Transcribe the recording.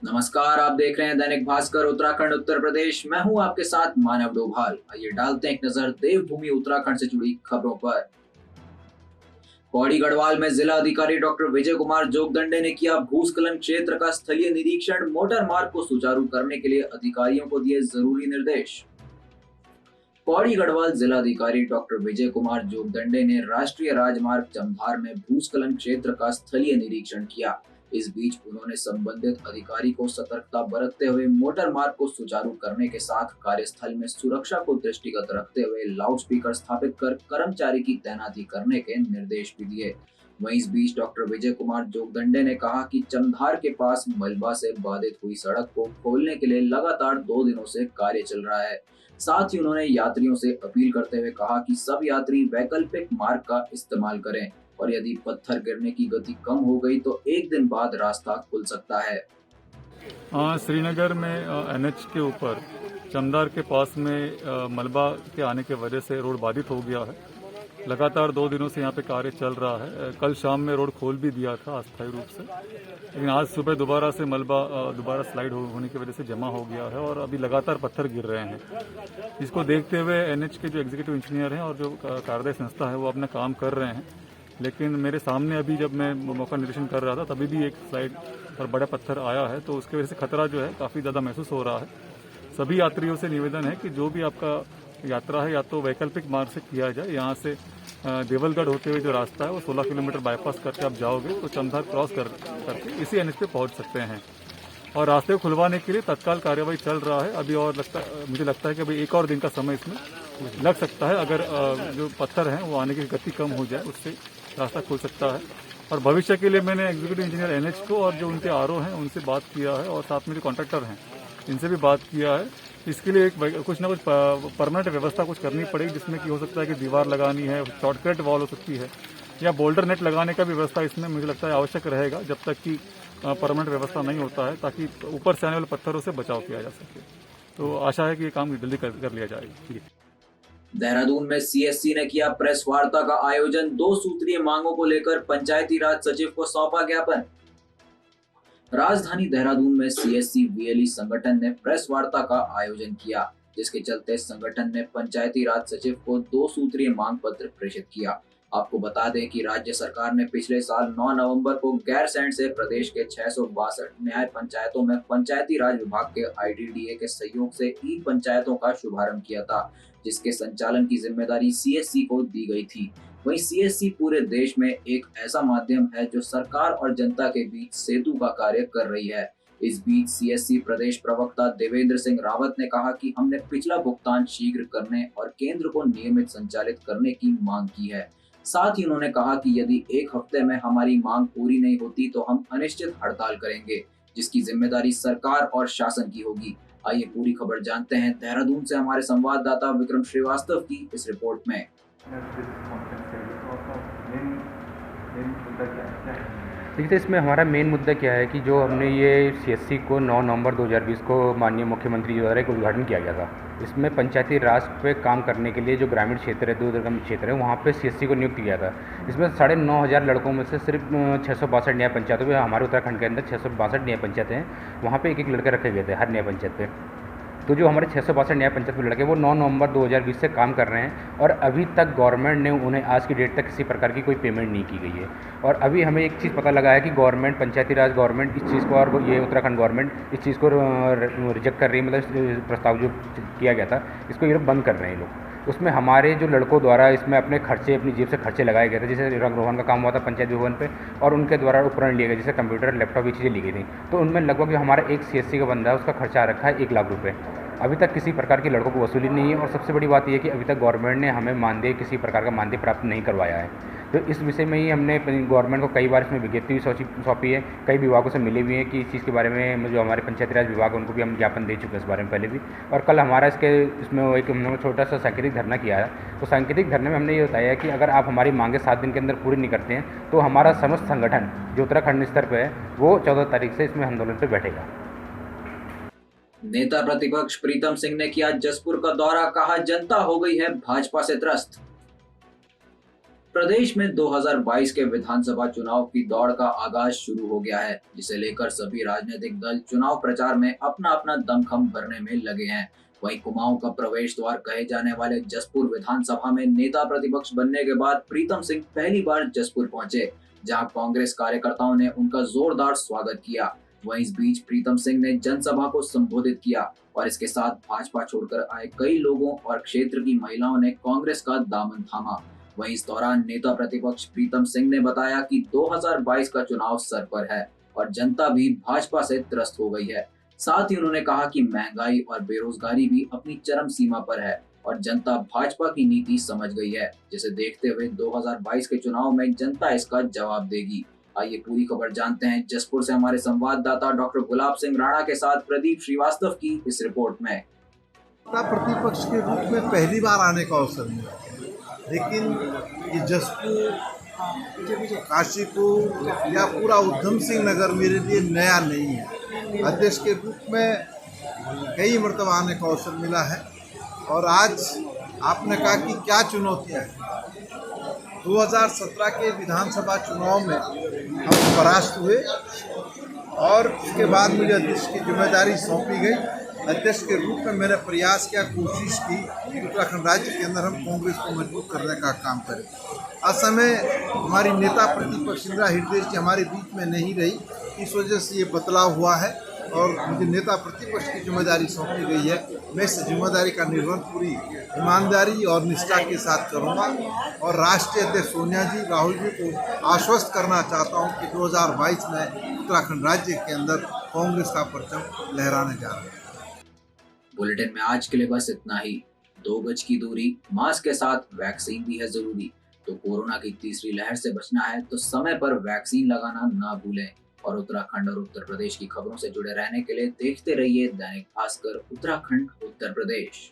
नमस्कार, आप देख रहे हैं दैनिक भास्कर उत्तराखंड उत्तर प्रदेश। मैं हूं आपके साथ मानव डोभाल। आइए डालते हैं एक नजर देवभूमि उत्तराखंड से जुड़ी खबरों पर। पौड़ी गढ़वाल में जिला अधिकारी डॉक्टर विजय कुमार जोगदंडे ने किया भूस्खलन क्षेत्र का स्थलीय निरीक्षण। मोटर मार्ग को सुचारू करने के लिए अधिकारियों को दिए जरूरी निर्देश। पौड़ी गढ़वाल जिलाधिकारी डॉक्टर विजय कुमार जोगदंडे ने राष्ट्रीय राजमार्ग चमधार में भूस्खलन क्षेत्र का स्थलीय निरीक्षण किया। इस बीच उन्होंने संबंधित अधिकारी को सतर्कता बरतते हुए मोटर मार्ग को सुचारू करने के साथ कार्यस्थल में सुरक्षा को दृष्टिगत रखते हुए लाउडस्पीकर स्थापित कर कर्मचारी की तैनाती करने के निर्देश भी दिए। वहीं इस बीच डॉक्टर विजय कुमार जोगदंडे ने कहा कि चमधार के पास मलबा से बाधित हुई सड़क को खोलने के लिए लगातार 2 दिनों से कार्य चल रहा है। साथ ही उन्होंने यात्रियों से अपील करते हुए कहा कि सब यात्री वैकल्पिक मार्ग का इस्तेमाल करें और यदि पत्थर गिरने की गति कम हो गई तो एक दिन बाद रास्ता खुल सकता है। श्रीनगर में एनएच के ऊपर चमदार के पास में मलबा के आने की वजह से रोड बाधित हो गया है। लगातार 2 दिनों से यहाँ पे कार्य चल रहा है। कल शाम में रोड खोल भी दिया था अस्थायी रूप से, लेकिन आज सुबह दोबारा से मलबा दोबारा स्लाइड होने की वजह से जमा हो गया है और अभी लगातार पत्थर गिर रहे हैं। इसको देखते हुए एनएच के जो एग्जीक्यूटिव इंजीनियर हैं और जो कार्यदायी संस्था है वो अपना काम कर रहे हैं। लेकिन मेरे सामने अभी जब मैं मौका निरीक्षण कर रहा था तभी भी एक स्लाइड पर बड़ा पत्थर आया है, तो उसकी वजह से खतरा जो है काफ़ी ज़्यादा महसूस हो रहा है। सभी यात्रियों से निवेदन है कि जो भी आपका यात्रा है या तो वैकल्पिक मार्ग से किया जाए। यहाँ से देवलगढ़ होते हुए जो रास्ता है वो 16 किलोमीटर बाईपास करके आप जाओगे तो चमधार क्रॉस करके इसी एनएच पे पहुँच सकते हैं। और रास्ते को खुलवाने के लिए तत्काल कार्यवाही चल रहा है। अभी और मुझे लगता है कि अभी एक और दिन का समय इसमें लग सकता है। अगर जो पत्थर हैं वो आने की गति कम हो जाए उससे रास्ता खुल सकता है। और भविष्य के लिए मैंने एग्जीक्यूटिव इंजीनियर एनएच को और जो उनके आरओ हैं उनसे बात किया है और साथ में जो कॉन्ट्रैक्टर हैं इनसे भी बात किया है। इसके लिए कुछ ना कुछ परमानेंट व्यवस्था कुछ करनी पड़ेगी, जिसमें कि हो सकता है कि दीवार लगानी है, शॉर्टकट वॉल हो सकती है या बोल्डर नेट लगाने का भी व्यवस्था इसमें मुझे लगता है आवश्यक रहेगा जब तक कि परमानेंट व्यवस्था नहीं होता है, ताकि ऊपर से आने वाले पत्थरों से बचाव किया जा सके। तो आशा है कि ये काम जल्दी कर लिया जाएगा। देहरादून में सीएससी ने किया प्रेस वार्ता का आयोजन। 2 सूत्रीय मांगों को लेकर पंचायती राज सचिव को सौंपा ज्ञापन। राजधानी देहरादून में सीएससी वीएलई संगठन ने प्रेस वार्ता का आयोजन किया, जिसके चलते संगठन ने पंचायती राज सचिव को 2 सूत्रीय मांग पत्र प्रेषित किया। आपको बता दें कि राज्य सरकार ने पिछले साल 9 नवंबर को गैरसैंण से प्रदेश के 662 न्याय पंचायतों में पंचायती राज विभाग के आईडीडीए के सहयोग से ई पंचायतों का शुभारंभ किया था, जिसके संचालन की जिम्मेदारी सीएससी को दी गई थी। वहीं सीएससी पूरे देश में एक ऐसा माध्यम है जो सरकार और जनता के बीच सेतु का कार्य कर रही है। इस बीच सीएससी प्रदेश प्रवक्ता देवेंद्र सिंह रावत ने कहा कि हमने पिछला भुगतान शीघ्र करने और केंद्र को नियमित संचालित करने की मांग की है। साथ ही उन्होंने कहा कि यदि एक हफ्ते में हमारी मांग पूरी नहीं होती तो हम अनिश्चित हड़ताल करेंगे, जिसकी जिम्मेदारी सरकार और शासन की होगी। आइए पूरी खबर जानते हैं देहरादून से हमारे संवाददाता विक्रम श्रीवास्तव की इस रिपोर्ट में। देखिए, इसमें हमारा मेन मुद्दा क्या है कि जो हमने ये सीएससी को 9 नवंबर 2020 को माननीय मुख्यमंत्री जी द्वारा एक उद्घाटन किया गया था। इसमें पंचायती राज पे काम करने के लिए जो ग्रामीण क्षेत्र है, दुर्गम क्षेत्र है, वहाँ पे सीएससी को नियुक्त किया था। इसमें 9,500 लड़कों में से सिर्फ 662 न्याय पंचायतों में, हमारे उत्तराखंड के अंदर 662 न्याय पंचायतें हैं, वहाँ पे एक लड़के रखे गए थे हर न्याय पंचायत पे। तो जो हमारे 662 न्याय पंचायत में लड़के वो 9 नवंबर 2020 से काम कर रहे हैं और अभी तक गवर्नमेंट ने उन्हें आज की डेट तक किसी प्रकार की कोई पेमेंट नहीं की गई है। और अभी हमें एक चीज़ पता लगा है कि गवर्नमेंट, पंचायती राज गवर्नमेंट इस चीज़ को, और ये उत्तराखंड गवर्नमेंट इस चीज़ को रिजेक्ट कर रही है। मतलब प्रस्ताव जो किया गया था इसको ये लोग बंद कर रहे हैं लोग। उसमें हमारे जो लड़कों द्वारा इसमें अपने खर्चे, अपनी जेब से खर्चे लगाए गए थे। जैसे रंग रोहन का काम हुआ था पंचायत भवन पे और उनके द्वारा उपकरण लिए गए, जैसे कंप्यूटर, लैपटॉप, ये चीज़ें ली गई थी। तो उनमें लगभग जो हमारा एक सीएससी का बंदा है उसका खर्चा आ रखा है 1 लाख रुपये। अभी तक किसी प्रकार की लड़कों को वसूली नहीं है और सबसे बड़ी बात यह है कि अभी तक गवर्नमेंट ने हमें मानदेय, किसी प्रकार का मानदेय प्राप्त नहीं करवाया है। तो इस विषय में ही हमने गवर्नमेंट को कई बार इसमें विज्ञप्ति भी सौंपी है, कई विभागों से मिले भी हैं कि इस चीज़ के बारे में जो हमारे पंचायती राज विभाग है उनको भी हम ज्ञापन दे चुके हैं इस बारे में पहले भी। और कल हमारा इसमें एक हमने छोटा सा सांकेतिक धरना किया है। तो सांकेतिक धरने में हमने ये बताया कि अगर आप हमारी मांगे 7 दिन के अंदर पूरी नहीं करते हैं तो हमारा समस्त संगठन जो उत्तराखंड स्तर पर है वो 14 तारीख से इसमें आंदोलन पर बैठेगा। नेता प्रतिपक्ष प्रीतम सिंह ने किया जसपुर का दौरा, कहा जनता हो गई है भाजपा से त्रस्त। प्रदेश में 2022 के विधानसभा चुनाव की दौड़ का आगाज शुरू हो गया है, जिसे लेकर सभी राजनीतिक दल चुनाव प्रचार में अपना अपना दमखम भरने में लगे हैं। वहीं कुमाऊं का प्रवेश द्वार कहे जाने वाले जसपुर विधानसभा में नेता प्रतिपक्ष बनने के बाद प्रीतम सिंह पहली बार जसपुर पहुंचे, जहां कांग्रेस कार्यकर्ताओं ने उनका जोरदार स्वागत किया। वहीं इस बीच प्रीतम सिंह ने जनसभा को संबोधित किया और इसके साथ भाजपा छोड़कर आए कई लोगों और क्षेत्र की महिलाओं ने कांग्रेस का दामन थामा। वहीं इस दौरान नेता प्रतिपक्ष प्रीतम सिंह ने बताया कि 2022 का चुनाव सर पर है और जनता भी भाजपा से त्रस्त हो गई है। साथ ही उन्होंने कहा कि महंगाई और बेरोजगारी भी अपनी चरम सीमा पर है और जनता भाजपा की नीति समझ गई है, जिसे देखते हुए 2022 के चुनाव में जनता इसका जवाब देगी। आइए पूरी खबर जानते हैं जसपुर से हमारे संवाददाता डॉक्टर गुलाब सिंह राणा के साथ प्रदीप श्रीवास्तव की इस रिपोर्ट में। प्रतिपक्ष के रूप में पहली बार आने का अवसर मिला, लेकिन ये जसपुर, काशीपुर या पूरा उधम सिंह नगर मेरे लिए नया नहीं है। अध्यक्ष के रूप में कई मरतबा आने का अवसर मिला है और आज आपने कहा कि क्या चुनौतियाँ हैं। 2017 के विधानसभा चुनाव में हम परास्त हुए और उसके बाद मुझे अध्यक्ष की जिम्मेदारी सौंपी गई। अध्यक्ष के रूप में मैंने प्रयास किया, कोशिश की कि उत्तराखंड राज्य के अंदर हम कांग्रेस को मजबूत करने का काम करें। असमय हमारी नेता प्रतिपक्ष इंदिरा हृदय जी हमारे बीच में नहीं रही, इस वजह से ये बदलाव हुआ है और मुझे नेता प्रतिपक्ष की जिम्मेदारी सौंपी गई है। मैं इस जिम्मेदारी का निर्वहन पूरी ईमानदारी और निष्ठा के साथ करूँगा और राष्ट्रीय अध्यक्ष सोनिया जी, राहुल जी को आश्वस्त करना चाहता हूँ कि 2022 में उत्तराखंड राज्य के अंदर कांग्रेस का परचम लहराने जा रहा है। बुलेटिन में आज के लिए बस इतना ही। 2 गज की दूरी, मास्क के साथ वैक्सीन भी है जरूरी। तो कोरोना की तीसरी लहर से बचना है तो समय पर वैक्सीन लगाना ना भूलें। और उत्तराखंड और उत्तर प्रदेश की खबरों से जुड़े रहने के लिए देखते रहिए दैनिक भास्कर उत्तराखंड उत्तर प्रदेश।